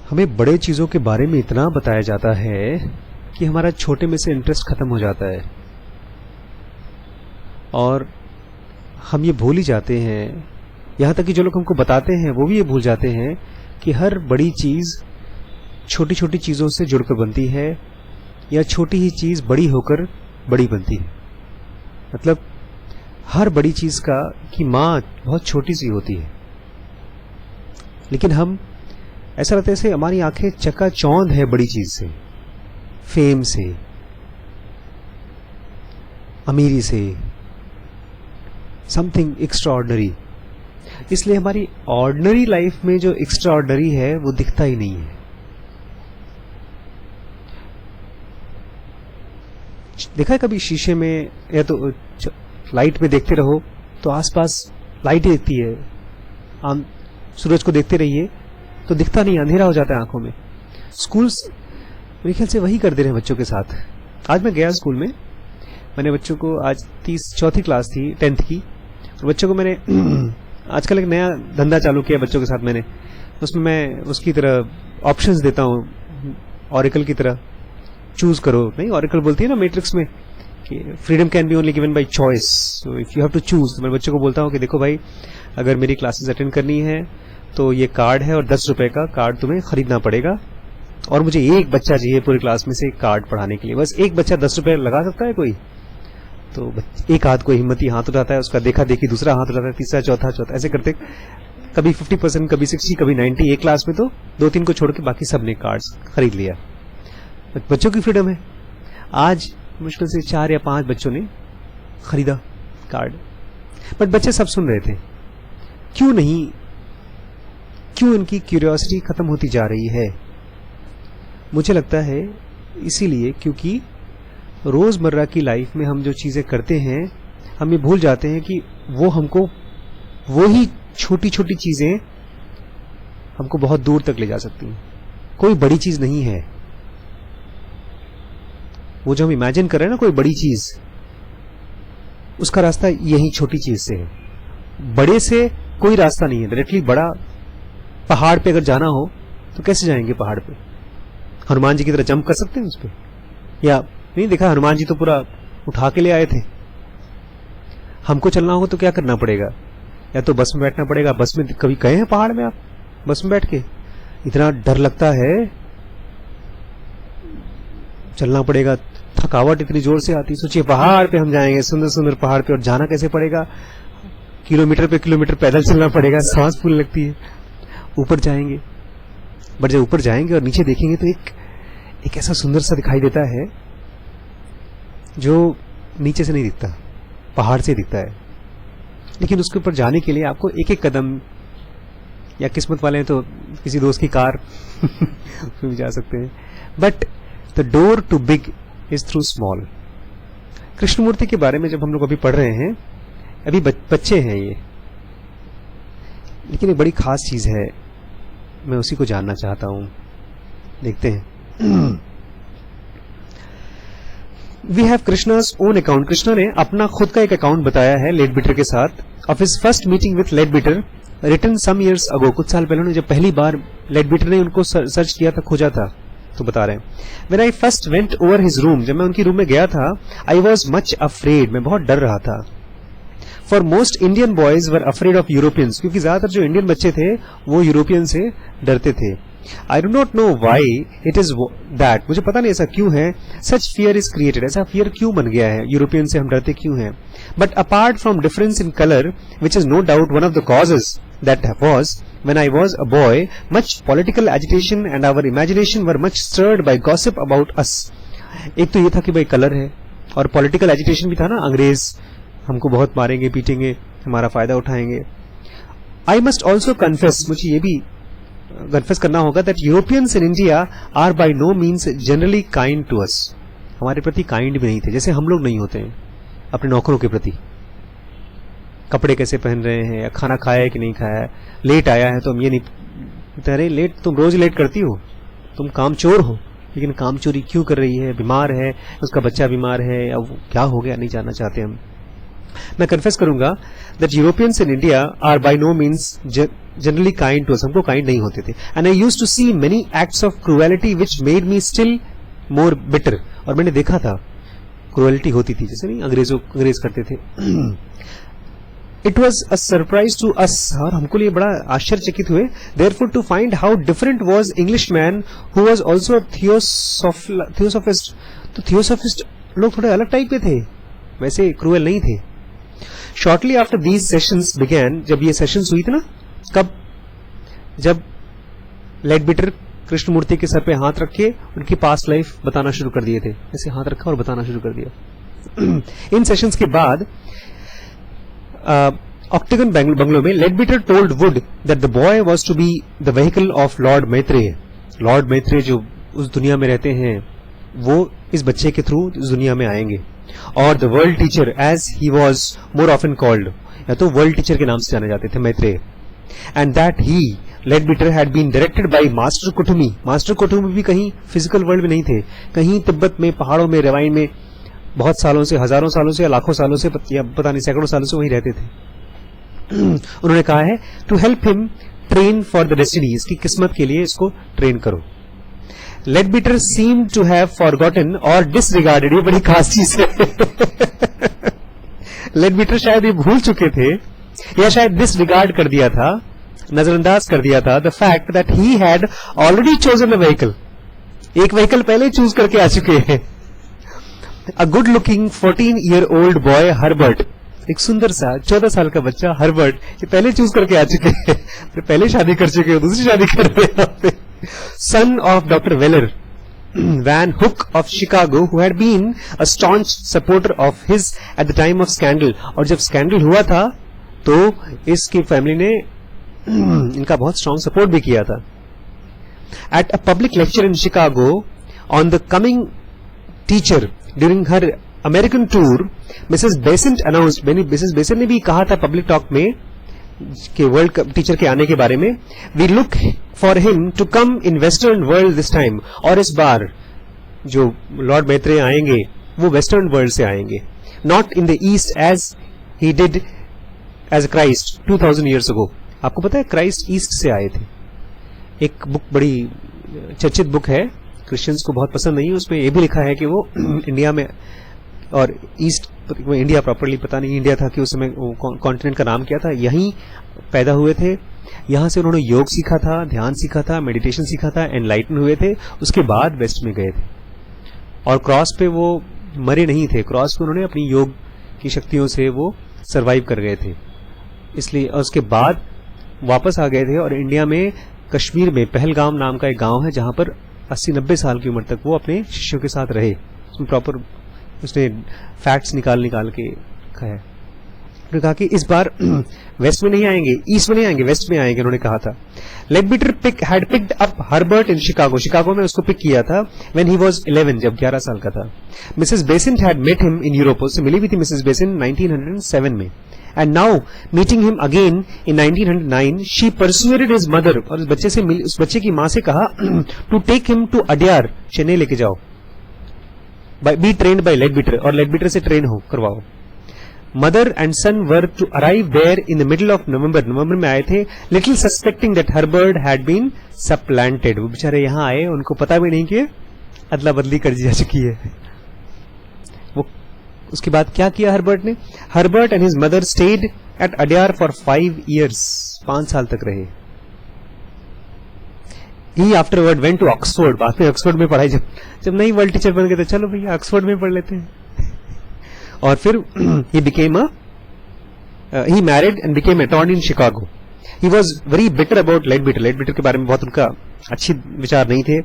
हमें बड़े चीज़ों के बारे में इतना बताया जाता है कि हमारा छोटे में से इंटरेस्ट खत्म हो जाता है और हम ये भूल ही जाते हैं, यहाँ तक कि जो लोग हमको बताते हैं वो भी ये भूल जाते हैं कि हर बड़ी चीज़ छोटी छोटी चीज़ों से जुड़कर बनती है या छोटी ही चीज़ बड़ी होकर बड़ी बनती है। मतलब हर बड़ी चीज़ की माँ बहुत छोटी सी होती है, लेकिन हम ऐसा लगता है जैसे हमारी आंखें चकाचौंध है बड़ी चीज़ से, फेम से, अमीरी से, समथिंग एक्स्ट्राऑर्डिनरी। इसलिए हमारी ऑर्डिनरी लाइफ में जो एक्स्ट्राऑर्डिनरी है वो दिखता ही नहीं है। देखा है कभी शीशे में या तो लाइट में देखते रहो तो आसपास लाइट दिखती है, आम सूरज को देखते रहिए तो दिखता नहीं, अंधेरा हो जाता है आंखों में। स्कूल्स मेरे ख्याल से वही कर दे रहे हैं बच्चों के साथ। आज मैं गया स्कूल में, मैंने बच्चों को, आज चौथी क्लास थी 10th की, और बच्चों को मैंने आजकल एक नया धंधा चालू किया बच्चों के साथ मैंने, उसमें मैं उसकी तरह ऑप्शंस देता हूँ, ऑरेकल की तरह चूज करो। नहीं, ऑरेकल बोलती है ना मैट्रिक्स में कि freedom can be only given by choice, so if you have to choose. तो मैं बच्चों को बोलता हूँ कि देखो भाई, अगर मेरी क्लासेस अटेंड करनी है तो ये कार्ड है और 10 रुपए का कार्ड तुम्हें खरीदना पड़ेगा, और मुझे एक बच्चा चाहिए पूरी क्लास में से कार्ड पढ़ाने के लिए। बस एक बच्चा 10 रुपए लगा सकता है कोई, तो एक हाथ कोई हिम्मती हाथ उठाता है, उसका देखा देखी दूसरा हाथ उठाता है, तीसरा चौथा, ऐसे करते कभी 50%, कभी 60, कभी 90। एक क्लास में तो 2-3 को छोड़ के बाकी सबने कार्ड्स खरीद लिया। बच्चों की फ्रीडम है। आज मुश्किल से 4 या 5 बच्चों ने खरीदा कार्ड, बट बच्चे सब सुन रहे थे। क्यों नहीं, क्यों इनकी क्यूरियोसिटी खत्म होती जा रही है? मुझे लगता है इसीलिए क्योंकि रोजमर्रा की लाइफ में हम जो चीजें करते हैं, हम ये भूल जाते हैं कि वो ही छोटी छोटी चीजें हमको बहुत दूर तक ले जा सकती हैं। कोई बड़ी चीज नहीं है वो जो हम इमेजिन कर रहे हैं ना, कोई बड़ी चीज, उसका रास्ता यही छोटी चीज से है। बड़े से कोई रास्ता नहीं है डायरेक्टली। बड़ा पहाड़ पे अगर जाना हो तो कैसे जाएंगे पहाड़ पे? हनुमान जी की तरह जंप कर सकते हैं उस पे? या नहीं देखा, हनुमान जी तो पूरा उठा के ले आए थे। हमको चलना होगा तो क्या करना पड़ेगा? या तो बस में बैठना पड़ेगा। बस में कभी गए हैं पहाड़ में आप? बस में बैठ के इतना डर लगता है, चलना पड़ेगा, थकावट इतनी जोर से आती। सोचिए पहाड़ पे हम जाएंगे, सुंदर सुंदर पहाड़ पे, और जाना कैसे पड़ेगा? किलोमीटर पे किलोमीटर पैदल चलना पड़ेगा, सांस फूलने लगती है। ऊपर जाएंगे, बट जब ऊपर जाएंगे और नीचे देखेंगे तो एक ऐसा सुंदर सा दिखाई देता है जो नीचे से नहीं दिखता, पहाड़ से दिखता है। लेकिन उसके ऊपर जाने के लिए आपको एक एक कदम, या किस्मत वाले हैं तो किसी दोस्त की कार उसमें भी जा सकते हैं। But the door too big is through small. Krishnamurti के बारे में जब हम लोग अभी पढ़ रहे हैं, अभी बच्चे हैं ये, लेकिन एक बड़ी खास चीज है, मैं उसी को जानना चाहता हूं। देखते हैं। We have Krishna's own account. Krishna ने अपना खुद का एक अकाउंट बताया है लेडबिटर के साथ, of his first meeting with Leadbeater written some years ago. कुछ साल पहले जब पहली बार लेडबिटर ने उनको सर्च किया था, खोजा था, तो बता रहे हैं। When I first went over his room, जब मैं उनकी रूम में गया था, I was much afraid, मैं बहुत डर रहा था। For most Indian boys were afraid of Europeans, क्योंकि ज्यादातर जो इंडियन बच्चे थे वो यूरोपियन से डरते थे। I do not know why it is that, मुझे पता नहीं ऐसा क्यों है। Such fear is created, ऐसा fear क्यों बन गया है, यूरोपियन से हम डरते क्यों हैं। But apart from difference in color, which is no doubt one of the causes, that was when I was a boy, much political agitation and our imagination were much stirred by gossip about us. एक तो ये था कि भाई colour है, और political agitation भी था ना, अंग्रेज हमको बहुत मारेंगे पीटेंगे, हमारा फायदा उठाएंगे। आई मस्ट ऑल्सो कन्फेस, मुझे ये भी कन्फेस करना होगा, that Europeans in India are by no means generally kind to us. हमारे प्रति काइंड भी नहीं थे, जैसे हम लोग नहीं होते हैं अपने नौकरों के प्रति। कपड़े कैसे पहन रहे हैं, या खाना खाया है कि नहीं खाया है, लेट आया है तो हम ये नहीं, अरे लेट, तुम रोज लेट करती हो, तुम काम चोर हो। लेकिन काम चोरी क्यों कर रही है? बीमार है, उसका बच्चा बीमार है, या क्या हो गया नहीं जानना चाहते हम। मैं कन्फेस करूंगा that Europeans in India are by no means generally kind to us, हमको काइंड नहीं होते थे. And I used to see many acts of cruelty which made me still more bitter. और मैंने देखा था क्रूएलिटी होती थी, जैसे नहीं अंग्रेज करते थे. It was a surprise to us, और हमको लिए बड़ा आश्चर्यचकित हुए. Therefore to find how different was Englishman who was also theosophist. तो थियोसॉफिस्ट लोग थोड़े अलग टाइप के थे, वैसे क्रूएल नहीं थे. Shortly after these sessions began, जब ये सेशंस हुई थी ना, कब, जब लेडबिटर कृष्णमूर्ति के सर पे हाथ रखे उनकी पास्ट लाइफ बताना शुरू कर दिए थे. ऐसे हाथ रखा और बताना शुरू कर दिया. इन सेशंस के बाद ऑक्टेगन बंगलो में Leadbeater told Wood that the boy was to be the vehicle of Lord Maitreya. Lord Maitreya जो उस दुनिया में रहते हैं, वो इस बच्चे के थ्रू इस दुनिया में आएंगे. और the world teacher as he was more often called, या तो वर्ल्ड टीचर के नाम से जाने जाते थे Maitreya. And that he Leadbeater had been directed by Master Kuthumi. Master Kuthumi भी कहीं फिजिकल वर्ल्ड में नहीं थे, कहीं तिब्बत में, पहाड़ों में, रेवाइन में बहुत सालों से, हजारों सालों से या लाखों सालों से, या पता नहीं सैकड़ों सालों से वहीं रहते थे. उन्होंने कहा है to help him train for the destiny, इसकी किस्मत के लिए इसको ट्रेन करो. Leadbeater seem to have forgotten और डिसरिगार्डेड, ये बड़ी खास चीज है. लेडबिटर शायद ये भूल चुके थे या शायद डिसरिगार्ड कर दिया था, नजरअंदाज कर दिया था, the fact that he had already chosen a vehicle. एक व्हीकल पहले चूज करके आ चुके हैं. A good looking 14-year-old boy Herbert, एक सुंदर सा 14 साल का बच्चा हर्बर्ट, ये पहले चूज करके आ चुके हैं. पहले शादी कर चुके हैं, दूसरी शादी कर रहे हैं. Son of doctor Weller Van Hook of Chicago, who had been a staunch supporter of his at the time of scandal. और जब स्कैंडल हुआ था तो इसकी फैमिली ने इनका बहुत स्ट्रॉन्ग सपोर्ट भी किया था. At a public lecture in Chicago on the coming teacher during her American tour, Mrs Besant announced, Mrs Besant ने भी कहा था पब्लिक टॉक में कि वर्ल्ड टीचर के आने के बारे में, we look for him to come in western world this time. और इस बार जो लॉर्ड मैत्रेय आएंगे वो वेस्टर्न वर्ल्ड से आएंगे, not in the East as he did as Christ 2000 years ago. आपको पता है क्राइस्ट ईस्ट से आए थे. एक बुक बड़ी चर्चित बुक है, क्रिश्चियंस को बहुत पसंद नहीं है. उसमें यह भी लिखा है कि वो इंडिया में, और ईस्ट इंडिया प्रॉपरली पता नहीं इंडिया था कि उस समय कॉन्टिनेंट का नाम क्या था, यहीं पैदा हुए थे. यहां से उन्होंने योग सीखा था, ध्यान सीखा था, मेडिटेशन सीखा था, एनलाइटन हुए थे. उसके बाद वेस्ट में गए थे और क्रॉस पे वो मरे नहीं थे. क्रॉस पे उन्होंने अपनी योग की शक्तियों से वो सरवाइव कर गए थे. इसलिए उसके बाद वापस आ गए थे. और इंडिया में कश्मीर में पहलगाम नाम का एक गांव है जहां पर 80-90 साल की उम्र तक वो अपने शिष्यों के साथ रहे. उसमें प्रॉपर उसने फैक्ट्स निकाल के कहा है. उन्होंने कहा कि इस बार वेस्ट में नहीं आएंगे, ईस्ट में नहीं आएंगे, वेस्ट में आएंगे. उन्होंने कहा था. Leadbeater had picked up Herbert in Chicago. Chicago में उसको पिक किया था व्हेन ही वाज 11, जब 11 साल का था. Mrs Besant had met him in Europe. उससे मिली भी थी मिसेस बेसेंट 1907 में. And now, meeting him again in 1909, she persuaded his mother, और उस बच्चे की माँ से कहा to take him to Adyar, Chennai लेके जाओ, be trained by लेडबिटर, और लेडबिटर से ट्रेन हो करवाओ. Mother and son were to arrive there in the middle of November. नवंबर में आए थे, little suspecting that Herbert had been supplanted. वो बेचारे यहाँ आए, उनको पता भी नहीं कि अदला बदली कर दी जा चुकी है. उसके बाद क्या किया हर्बर्ट ने? Herbert and his mother stayed at Adyar for 5 years, 5 साल तक रहे. ही आफ्टरवर्ड वेंट टू ऑक्सफोर्ड. बाद में ऑक्सफोर्ड में पढ़ाई, जब नई वर्ल्ड टीचर बन गए थे, चलो भैया ऑक्सफोर्ड में पढ़ लेते हैं. और फिर he married and became attorney in Chicago. He was very bitter about Leadbeater. Leadbeater के बारे में बहुत उनका अच्छी विचार नहीं थे.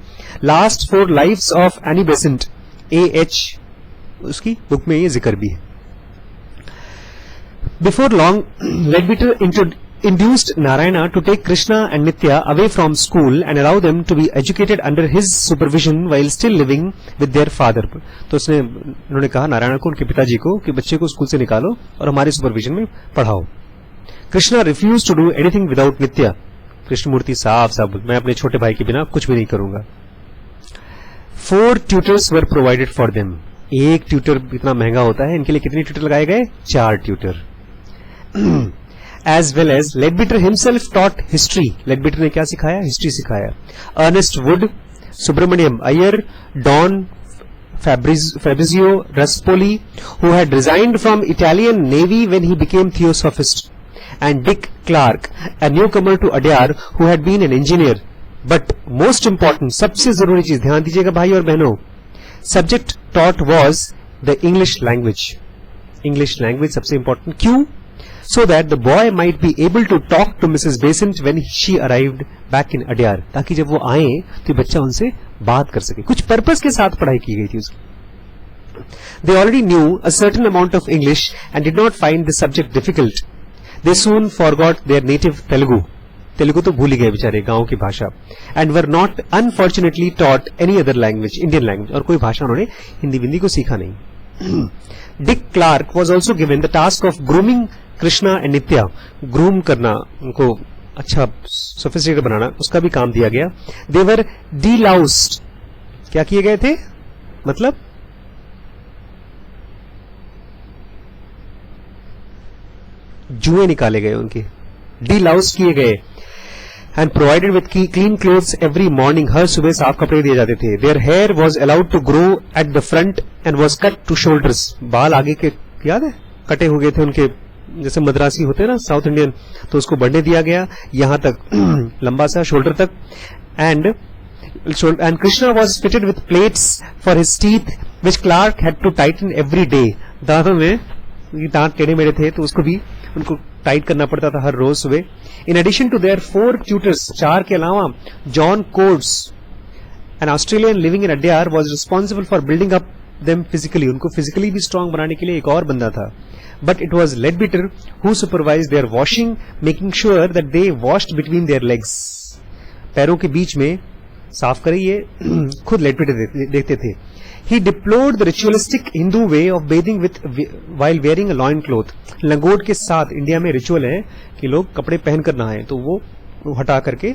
Last 4 lives of Annie Besant, A.H. उसकी बुक में ये जिक्र भी है. Before long Leadbeater induced Narayana to take Krishna and Nitya away from school and allow them to be educated under his supervision while still living with their father. तो उन्होंने कहा नारायण को, उनके पिताजी को, कि बच्चे को स्कूल से निकालो और हमारे सुपरविजन में पढ़ाओ. Krishna refused to do anything without Nitya. Krishnamurthy साफ मैं अपने छोटे भाई के बिना कुछ भी नहीं करूंगा. 4 tutors were provided for them. एक ट्यूटर इतना महंगा होता है, इनके लिए कितने ट्यूटर लगाए गए? 4 tutor. As well as Leadbeater himself taught history. Leadbeater ने क्या सिखाया? हिस्ट्री सिखाया। Ernest Wood, Subramaniam Iyer, Don Fabrizio Ruspoli, who had resigned from Italian Navy when he became Theosophist, and Dick Clark, a newcomer to Adyar, who had been an engineer. But most important, सबसे जरूरी चीज ध्यान दीजिएगा भाई और बहनों, subject taught was the English language. English language सबसे important. क्यों? So that the boy might be able to talk to Mrs. Besant when she arrived back in Adyar. ताकि जब वो आए तो बच्चा उनसे बात कर सके। कुछ पर्पस के साथ पढ़ाई की गई थी उसकी। They already knew a certain amount of English and did not find the subject difficult. They soon forgot their native Telugu. Telugu तो भूल ही गए बेचारे, गांव की भाषा। And were not unfortunately taught any other language, Indian language, और कोई भाषा उन्होंने हिंदी को सीखा नहीं। Dick Clark was also given the task of grooming Krishna and Nitya, groom करना, उनको अच्छा सोफिस्टिकेटेड बनाना, उसका भी काम दिया गया। दे वर डीलाउस्ड, क्या किए गए थे? मतलब जुए निकाले गए उनके, डीलाउस्ड किए गए। And provided with clean clothes every morning, हर सुबह साफ कपड़े दिए जाते थे। Their hair was allowed to grow at the front and was cut to shoulders, बाल आगे के याद है कटे हो गए थे उनके, जैसे मद्रासी होते हैं ना साउथ इंडियन, तो उसको बढ़ने दिया गया यहां तक लंबा सा शोल्डर तक। And Krishna was fitted with plates for his teeth which Clarke had to tighten every day. दांतों में दांत टेढ़े मेढ़े थे तो उसको भी उनको टाइट करना पड़ता था हर रोज सुबह। In addition to their 4 tutors, 4 के अलावा John Cordes, an Australian living in Adyar, was responsible for building up them physically, उनको फिजिकली भी स्ट्रांग बनाने के लिए एक और बंदा था। But it was Leadbeater who supervised their washing, making sure that they washed between their legs. पैरों के बीच में साफ करे ये खुद Leadbeater देखते थे। He deplored the ritualistic Hindu way of bathing with while wearing a loin cloth. लंगोट के साथ इंडिया में रिचुअल है कि लोग कपड़े पहन कर नहाएं, तो वो हटा करके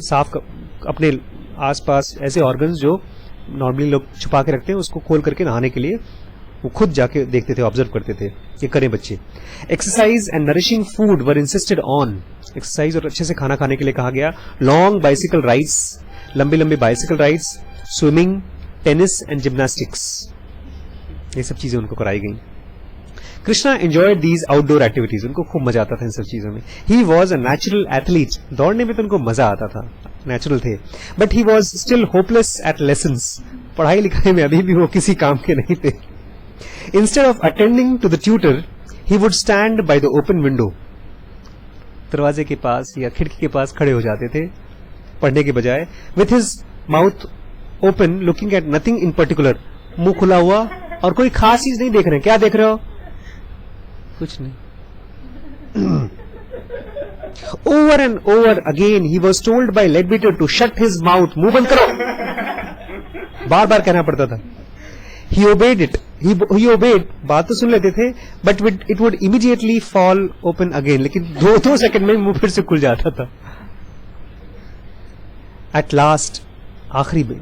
साफ अपने आसपास ऐसे ऑर्गन्स जो नॉर्मली लोग छुपा के रखते हैं उसको खोल करके नहाने के लिए वो खुद जाके देखते थे, ऑब्जर्व करते थे ये करें बच्चे। Exercise and nourishing food were insisted on, exercise और अच्छे से खाना खाने के लिए कहा गया। लॉन्ग बाइसिकल राइड्स, लंबी लंबी bicycle rides, swimming, tennis and gymnastics, ये सब चीजें उनको कराई गई। Krishna enjoyed these outdoor activities, उनको खूब मजा आता था इन सब चीजों में। He was a natural athlete, दौड़ने में तो उनको मजा आता था, नेचुरल थे। But he was still hopeless at lessons, पढ़ाई लिखाई में अभी भी वो किसी काम के नहीं थे। Instead of attending to the tutor, he would stand by the open window. दरवाजे के पास या खिड़की के पास खड़े हो जाते थे पढ़ने के बजाय। With his mouth open, looking at nothing in particular, मुंह खुला हुआ और कोई खास चीज नहीं देख रहे। क्या देख रहे हो? कुछ नहीं। Over and over again, he was told by Leadbeater to shut his mouth. मुंह बंद करो, बार बार कहना पड़ता था। He obeyed it. He obeyed, बात तो सुन लेते थे, but it would immediately fall open again. लेकिन 2 सेकंड में मुंह फिर से खुल जाता था। At last, आखिरी में,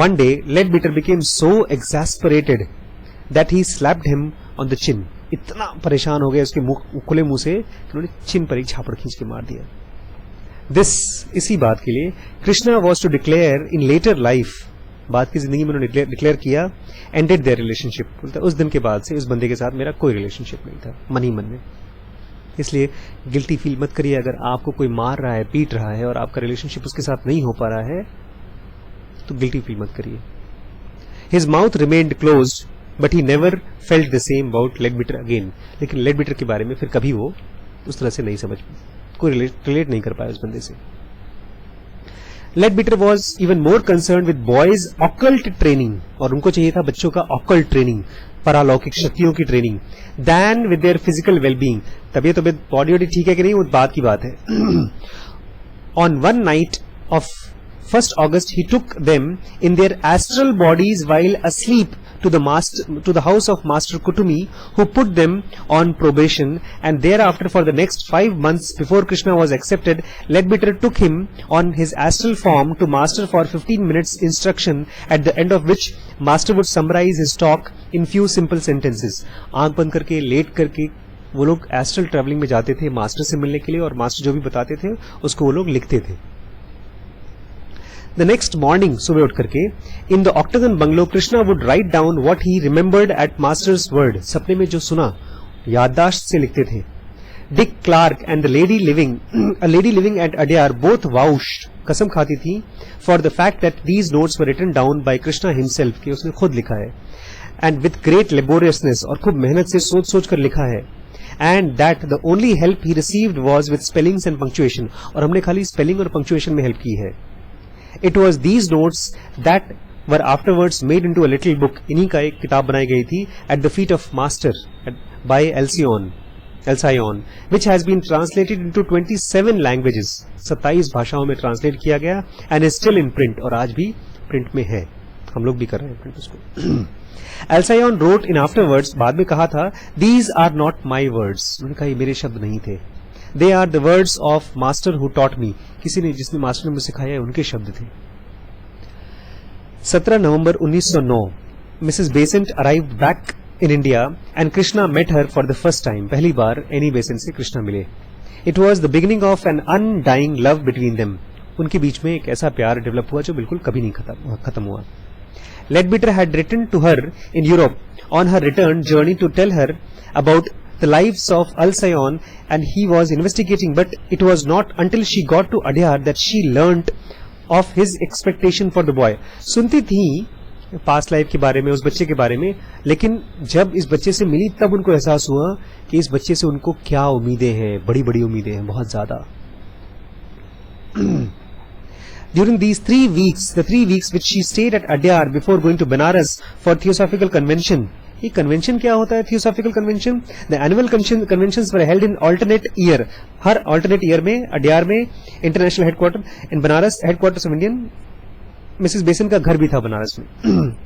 one day, Leadbeater became so exasperated that he slapped him on the chin. इतना परेशान हो गया उसके खुले मुंह से कि उन्होंने चिन पर एक झापड़ खींच के मार दिया। This, इसी बात के लिए, Krishna was to declare in later life, बाद की जिंदगी में उन्होंने डिक्लेयर किया, एंडेड देयर रिलेशनशिप, बोलता उस दिन के बाद से उस बंदे के साथ मेरा कोई रिलेशनशिप नहीं था, मन ही मन में। इसलिए गिल्टी फील मत करिए अगर आपको कोई मार रहा है, पीट रहा है और आपका रिलेशनशिप उसके साथ नहीं हो पा रहा है तो गिल्टी फील मत करिए। His mouth remained closed but he never felt the same about Leadbeater again, लेकिन Leadbeater के बारे में फिर कभी वो उस तरह से नहीं समझ, कोई रिलेट नहीं कर पाया उस बंदे से। Leadbeater was even more concerned with boys' occult training, और उनको चाहिए था बच्चों का occult training, परालौकिक शक्तियों की training, than with their physical well-being. तबियत बॉडी वॉडी ठीक है कि नहीं वो बात की बात है। On one night of 1st August, he took them in their astral bodies while asleep to the house of Master Kutumi, who put them on probation, and thereafter for the next 5 months before Krishna was accepted, Leadbeater took him on his astral form to Master for 15 minutes instruction, at the end of which Master would summarize his talk in few simple sentences. आंख बंद करके late करके वो लोग astral travelling में जाते थे master से मिलने के लिए, और मास्टर जो भी बताते थे उसको वो लोग लिखते थे. The next morning, सुबह उठ करके, in the octagon bungalow, Krishna would write down what he remembered at Master's word. सपने में जो सुना याददाश्त से लिखते थे. Dick Clark and a lady living at Adyar both vouched, कसम खाती थी, for the fact that these notes were written down by Krishna himself, कि उसने खुद लिखा है, and with great laboriousness, और खूब मेहनत से सोच कर लिखा है, and that the only help he received was with spellings and punctuation, और हमने खाली spelling और punctuation में help की है. It was these notes that were afterwards made into a little book. इन्हीं का एक किताब बनाई गई थी at the feet of Master by Alcyone, which has been translated into 27 languages. 27 भाषाओं में ट्रांसलेट किया गया and is still in print, और आज भी प्रिंट में है. हम लोग भी कर रहे हैं प्रिंट उसको. Alcyone wrote in afterwards, बाद में कहा था, these are not my words. उन्होंने कहा ये मेरे शब्द नहीं थे. They are the words of Master who taught me. किसी ने जिसने मास्टर ने मुझे सिखाया है उनके शब्द थे. 17 नवंबर 1909 Mrs. Besant arrived back in India and Krishna met her for the first time. पहली बार एनी बेसेंट से कृष्णा मिले. It was the beginning of an undying love between them. उनके बीच में एक ऐसा प्यार डेवलप हुआ जो बिल्कुल कभी नहीं खत्म हुआ. Leadbeater had written to her in Europe on her return journey to tell her about the lives of Alcyone, and he was investigating, but it was not until she got to Adyar that she learnt of his expectation for the boy. सुनती थी past life के बारे में, उस बच्चे के बारे में, लेकिन जब इस बच्चे से मिली तब उनको एहसास हुआ कि इस बच्चे से उनको क्या उम्मीदें हैं, बड़ी बड़ी उम्मीदें हैं, बहुत ज्यादा. During these 3 weeks, the 3 weeks which she stayed at Adyar before going to Banaras for Theosophical Convention. ये कन्वेंशन क्या होता है? Theosophical convention. The annual conventions were held in alternate year. Her alternate year में अड्यार में international headquarter, in Banaras headquarters of Indian. Mrs बेसन का घर भी था बनारस में.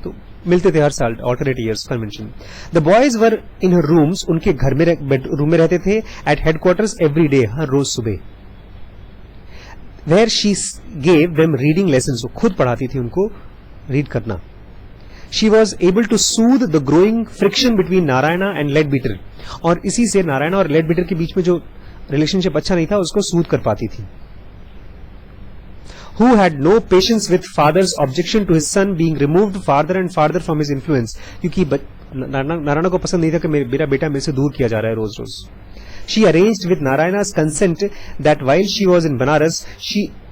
तो मिलते थे हर साल alternate years convention. The boys were in her rooms, उनके घर में रूम में रहते थे. एट हेडक्वार्टर्स एवरी डे, हर रोज सुबह. Where she gave them reading lessons, वो खुद पढ़ाती थी उनको रीड करना. She was able to soothe the growing friction between Narayana and Leadbeater, और इसी से नारायणा और Leadbeater के बीच में जो रिलेशनशिप अच्छा नहीं था उसको सूद कर पाती थी. Who had no patience with father's objection to his son being removed farther and farther from his influence, क्योंकि नारायणा को पसंद नहीं था कि मेरा बेटा मेरे से दूर किया जा रहा है रोज रोज. She arranged with Narayana's consent that while she was in Banaras,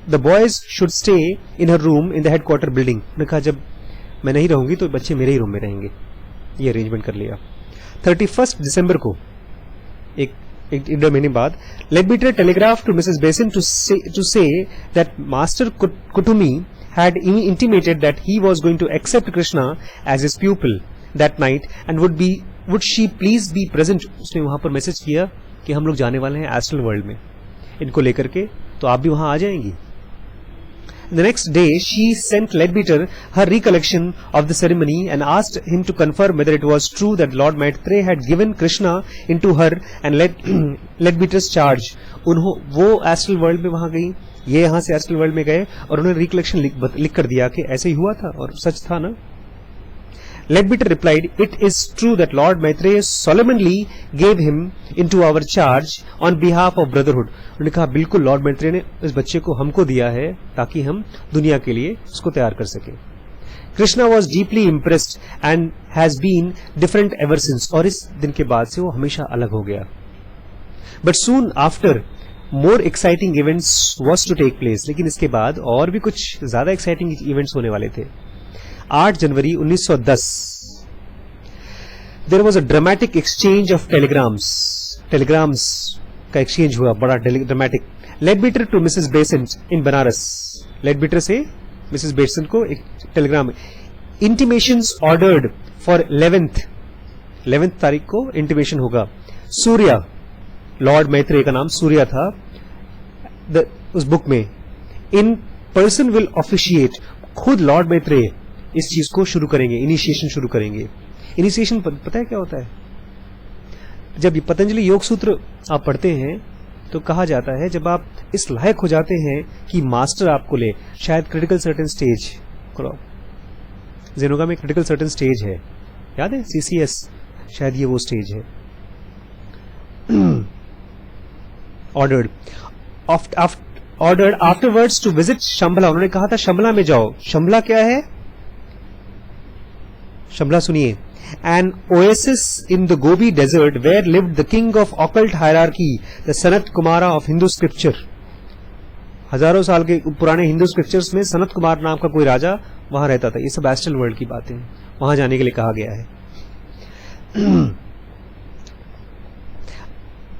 the boys should stay in her room in the headquarter building. उन्होंने कहा जब मैं नहीं रहूंगी तो बच्चे मेरे ही रूम में रहेंगे. ये अरेंजमेंट कर लिया. 31 दिसंबर को, एक 1 महीने बाद, Leadbeater telegraphed to Mrs. Besant to say that Master Kutumi had intimated that he was going to accept Krishna as his pupil that night and would she please be present. उसने वहां पर message किया कि हम लोग जाने वाले हैं एस्ट्रल वर्ल्ड में इनको लेकर के, तो आप भी वहां आ जाएंगी. The next day, she sent Leadbeater her recollection of the ceremony and asked him to confirm whether it was true that Lord Maitreya had given Krishna into her and Leadbeater's charge. वो astral world में वहां गई, ये यहाँ से astral world में गए, और उन्होंने रिकलेक्शन लिख कर दिया कि ऐसे ही हुआ था और सच था ना. Leadbeater replied, "It is true that Lord Maitreya solemnly gave him into our charge on behalf of brotherhood." उन्होंने कहा बिल्कुल लॉर्ड मैत्रेय ने इस बच्चे को हमको दिया है ताकि हम दुनिया के लिए उसको तैयार कर सके. Krishna was deeply impressed and has been different ever since. और इस दिन के बाद से वो हमेशा अलग हो गया. But soon after, more exciting events was to take place. लेकिन इसके बाद और भी कुछ ज्यादा एक्साइटिंग इवेंट्स होने वाले थे. 8 January 1910 there was a dramatic exchange of telegrams का एक्सचेंज हुआ, बड़ा dramatic. Leadbeater to Mrs Besant in Banaras. Leadbeater से मिसेस बेसेंट को एक Telegram. Intimations ordered for 11th तारीख को इंटीमेशन होगा. सूर्या, लॉर्ड मैत्रेय का नाम सूर्या था उस बुक में. इन पर्सन विल ऑफिशिएट, खुद लॉर्ड मैत्रेय इस चीज को शुरू करेंगे, इनिशिएशन शुरू करेंगे। इनिशिएशन पता है क्या होता है? जब पतंजलि योग सूत्र आप पढ़ते हैं तो कहा जाता है जब आप इस लायक हो जाते हैं कि मास्टर आपको ले, शायद क्रिटिकल सर्टेन स्टेज, जेनोगा में क्रिटिकल सर्टेन स्टेज है, याद है CCS, शायद ये वो स्टेज है। ऑर्डर्ड आफ्टरवर्ड्स टू विजिट शंबला, उन्होंने कहा था शंबला में जाओ। शंबला क्या है? शंबला सुनिए, an oasis in the Gobi desert where lived the king of occult hierarchy, the Sanat Kumara of Hindu scripture। हजारों साल के पुराने हिंदू स्क्रिप्चर्स में सनत कुमार नाम का कोई राजा वहां रहता था। ये सब एस्ट्रल वर्ल्ड की बातें हैं, वहां जाने के लिए कहा गया है।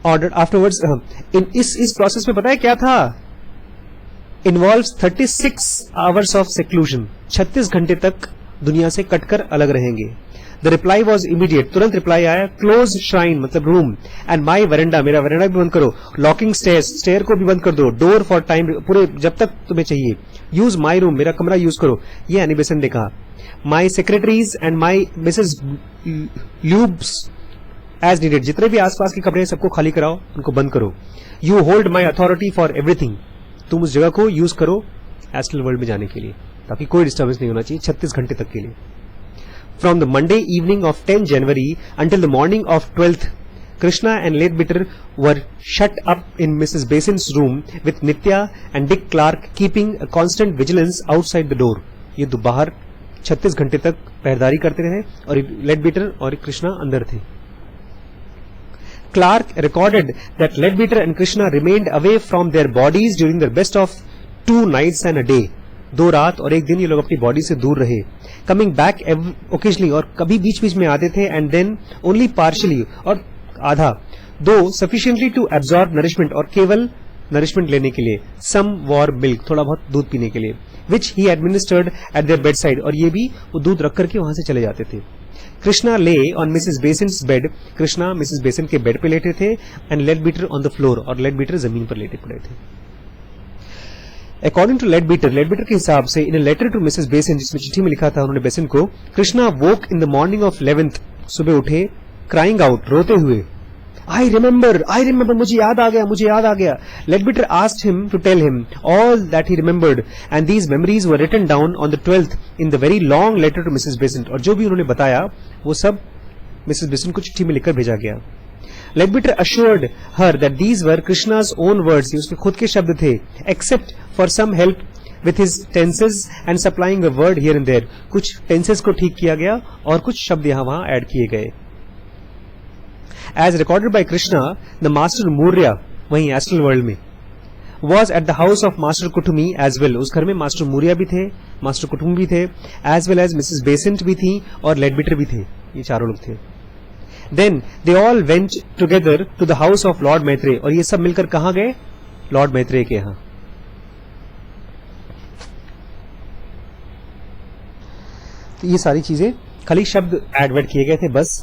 ऑर्डर आफ्टरवर्ड्स, इस प्रोसेस में पता है क्या था? इन्वॉल्व्स 36 आवर्स ऑफ सेक्लूजन, 36 घंटे तक दुनिया से कटकर अलग रहेंगे। द रिप्लाई वॉज इमीडिएट, तुरंत रिप्लाई आया। क्लोज श्राइन मतलब रूम, एंड माई वरेंडा, मेरा वरेंडा भी बंद करो। लॉकिंग स्टेयर्स, स्टेयर को भी बंद कर दो। डोर फॉर टाइम, पूरे जब तक तुम्हें चाहिए। यूज माई रूम, मेरा कमरा यूज करो। ये एनी बेसेंट ने कहा। My secretaries and my Mrs Lutyens as needed, जितने भी आसपास के कमरे सबको खाली कराओ, उनको बंद करो। You hold my authority for everything, तुम उस जगह को यूज करो एस्ट्रल वर्ल्ड में जाने के लिए, ताकि कोई डिस्टर्बेंस नहीं होना चाहिए 36 घंटे तक के लिए। From the Monday evening of 10 January until the morning of 12th, Krishna and Leadbeater were shut up in Mrs. Basin's room with Nitya and Dick Clark keeping a constant vigilance outside the door. ये तो बाहर 36 घंटे तक पहरेदारी करते रहे और Leadbeater और कृष्णा अंदर थे। Clark recorded that Leadbeater and Krishna remained away from their bodies during the best of 2 nights and a day. 2 रात और 1 दिन ये लोग अपनी बॉडी से दूर रहे। कमिंग बैक ओकेजनली, और कभी बीच बीच में आते थे, एंड देन ओनली पार्शली, और आधा, दो सफिशिएंटली टू एब्जॉर्ब नरिशमेंट, और केवल नरिशमेंट लेने के लिए, सम वॉर मिल्क, थोड़ा बहुत दूध पीने के लिए, which he administered at their bed side, और ये भी वो दूध रख करके वहां से चले जाते थे। कृष्णा ले on Mrs basins bed, Krishna Mrs basin के बेड पे लेटे थे, एंड लेडबीटर ऑन द फ्लोर, और लेडबीटर जमीन पर लेटे पड़े थे। अकॉर्डिंग टू लेडबीटर के हिसाब से, in a letter to Mrs Besant, जिसमें चिट्ठी में लिखा था उन्होंने बेसिन को, Krishna woke in the morning of 11th, सुबह उठे, क्राइंग आउट, रोते हुए, आई रिमेंबर, मुझे याद आ गया। Leadbeater asked him to tell him all that he remembered, and these memories were written down on the 12th in the very long letter to Mrs Besant, और जो भी उन्होंने बताया वो सब मिसेस बेसिन को चिट्ठी में लिखकर भेजा गया। Leadbeater assured her that these were Krishna's own words, ये उसके खुद के शब्द थे, except for some help with his tenses and supplying a word here and there, कुछ tenses को ठीक किया गया और कुछ शब्द यहाँ वहाँ ऐड किए गए। As recorded by Krishna, the master Mourya, वहीं एस्ट्रल वर्ल्ड में, was at the house of Master Kutumi as well, उस घर में मास्टर मूर्या भी थे, मास्टर कुटुम भी थे, as well as Mrs. Besant भी थी और लेडबीटर भी थे, ये चारों लोग थे। Then they all went together to the house of Lord Maitreya, और ये सब मिलकर कहाँ गए? लॉर्ड मैत्रेय के यहाँ। तो ये सारी चीजें खाली शब्द एडवर्ट किए गए थे बस।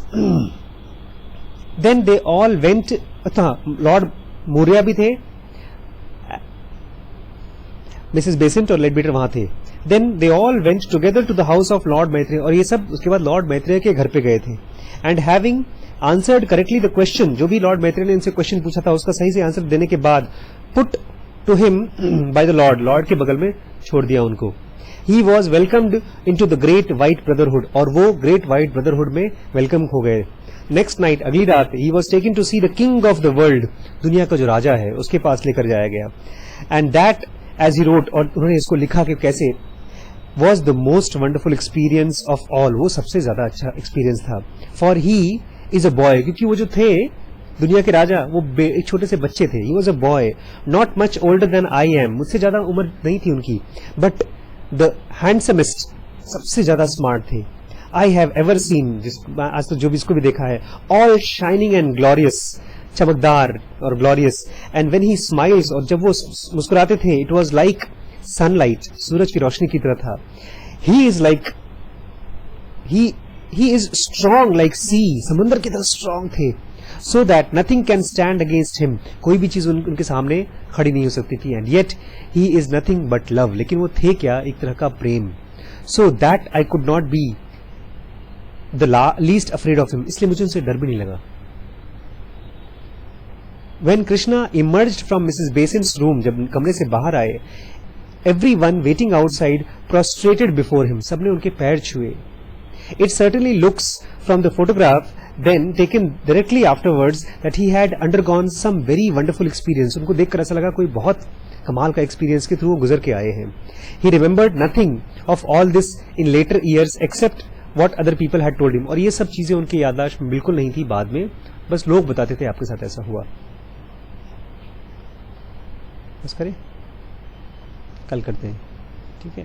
Then they all went, Lord Morya भी थे, मिसेस बेसेंट और लेडबीटर वहां थे। Then they all went together to the house of Lord Maitreya, और ये सब उसके बाद लॉर्ड मैत्रेय के घर पे गए थे। And having answered correctly the question, जो भी लॉर्ड मैत्रेय ने इनसे क्वेश्चन पूछा था उसका सही से आंसर देने के बाद, put to him by the lord के बगल में छोड़ दिया उनको। He was welcomed into the great white brotherhood, और वो ग्रेट व्हाइट ब्रदरहुड में वेलकम हो गए। नेक्स्ट नाइट, अगली रात, he was taken to see the king of the world, दुनिया का जो राजा है उसके पास लेकर जाया गया। And that as he wrote, और उन्होंने इसको लिखा कि कैसे, was the most wonderful experience of all, वो सबसे ज्यादा अच्छा एक्सपीरियंस था। For he is a boy, क्योंकि वो जो थे दुनिया के राजा, वो एक छोटे से बच्चे थे। He was a boy not much older than I am, मुझसे ज्यादा उम्र नहीं थी उनकी, बट द हैंडसमेस्ट, सबसे ज्यादा स्मार्ट थे। आई हैव एवर सीन, आज तो जो भी इसको भी देखा है, ऑल शाइनिंग एंड ग्लोरियस, चमकदार और glorious. And when he smiles, और जब वो मुस्कुराते थे, इट वॉज लाइक सनलाइट, सूरज की रोशनी की तरह था। He is like, he is strong like sea, समुद्र की तरह स्ट्रॉन्ग थे। So that nothing can stand against him, कोई भी चीज उनके सामने खड़ी नहीं हो सकती थी। And yet he is nothing but love, लेकिन वो थे क्या? एक तरह का प्रेम। So that I could not be the least afraid of him, इसलिए मुझे उनसे डर भी नहीं लगा. When Krishna emerged from Mrs. Basin's room, जब कमरे से बाहर आए, everyone waiting outside prostrated before him, सबने उनके पैर छुए. It certainly looks from the photograph then taken directly afterwards that he had undergone some very wonderful experience. उनको देखकर ऐसा लगा कोई बहुत कमाल का एक्सपीरियंस के थ्रू वो गुजर के आए हैं. He remembered nothing of all this in later years except what other people had told him. और ये सब चीजें उनकी याददाश्त में बिल्कुल नहीं थी बाद में, बस लोग बताते थे आपके साथ ऐसा हुआ. बस करें, कल करते हैं, ठीक है.